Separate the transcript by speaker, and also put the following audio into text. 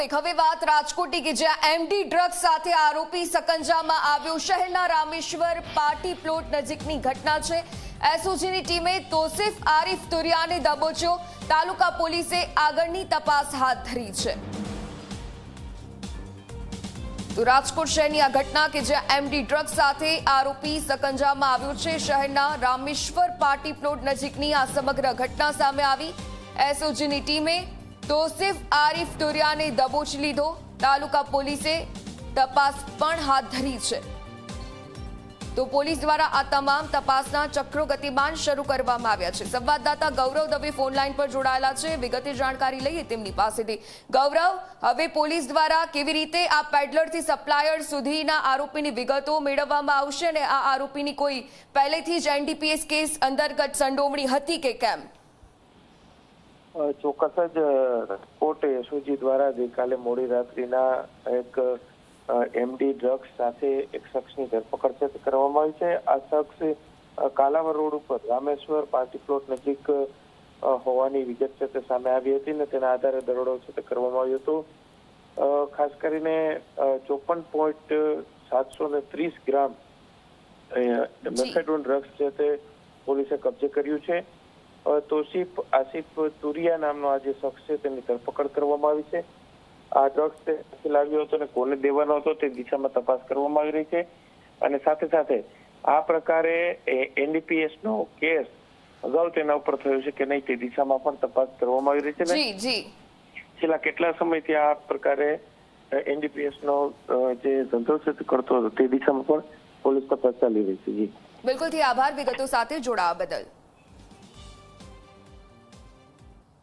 Speaker 1: સામયિક હવે વાત રાજકોટની કે જ્યાં એમડી ડ્રગ્સ સાથે આરોપી સકંજામાં આવ્યો। શહેરના રામેશ્વર પાર્ટી પ્લોટ નજીકની ઘટના છે। એસઓજીની ટીમે તોસીફ આરીફ તુરિયાને દબોચ્યો। તાલુકા પોલીસે આગળની તપાસ હાથ ધરી છે। તો રાજકોટ શહેરની આ ઘટના કે જ્યાં એમડી ડ્રગ્સ સાથે આરોપી સકંજામાં આવ્યો છે। શહેરના રામેશ્વર પાર્ટી પ્લોટ નજીકની આ સમગ્ર ઘટના સામે આવી। એસઓજીની ટીમે તોસીફ આરીફ તુરિયાને દબોચી લીધો। તાલુકા પોલીસે તપાસ પણ હાથ ધરી છે। તો પોલીસ દ્વારા આ તમામ તપાસના ચક્રો ગતિમાન શરૂ કરવામાં આવ્યા છે। સંવાદદાતા ગૌરવ દવે ફોન લાઈન પર જોડાયેલા છે। વિગતે જાણકારી લઈએ તેમની પાસેથી। ગૌરવ, હવે પોલીસ દ્વારા કેવી રીતે આ પેડલરથી સપ્લાયર સુધીના આરોપીની વિગતો મેળવવામાં આવશે અને આ આરોપીની કોઈ પહેલેથી જ એનડીપીએસ કેસ અંતર્ગત સંડોવણી હતી કે કેમ?
Speaker 2: ચોક્કસ જ રાજકોટ એસઓજી દ્વારા ગઈકાલે મોડી રાત્રિના એક એમડી ડ્રગ્સ સાથે એક શખ્સની ધરપકડ કરવામાં આવી છે। આ શખ્સ કાલાવર રોડ ઉપર રામેશ્વર પાર્ટી પ્લોટ નજીક હોવાની વિગત છે તે સામે આવી હતી ને તેના આધારે દરોડો છે તે કરવામાં આવ્યો હતો। ખાસ કરીને 54.730 ગ્રામ મેથેડોન ડ્રગ્સ છે તે પોલીસે કબજે કર્યું છે। તોસીફ આસિફ તુરિયા નામનો આ જે શખ્સ છે તેની ધરપકડ કરવામાં આવી છે। આ ડ્રગ્સ તે લાવ્યો હતો અને કોને દેવાનો હતો તે દિશામાં તપાસ કરવામાં આવી રહી છે અને સાથે સાથે આ પ્રકારે એનડીપીએસ નો કેસ અગાઉ તેના ઉપર થયો છે કે નહીં તે દિશામાં પણ તપાસ કરવામાં આવી રહી છે।
Speaker 1: જી જી,
Speaker 2: છેલ્લા કેટલા સમયથી આ પ્રકારે એનડીપીએસ નો જે ધંધો છે તે કરતો હતો તે દિશામાં પણ પોલીસ તપાસ ચાલી રહી છે। જી
Speaker 1: બિલકુલથી આભાર વિગતો સાથે જોડાવા બદલ।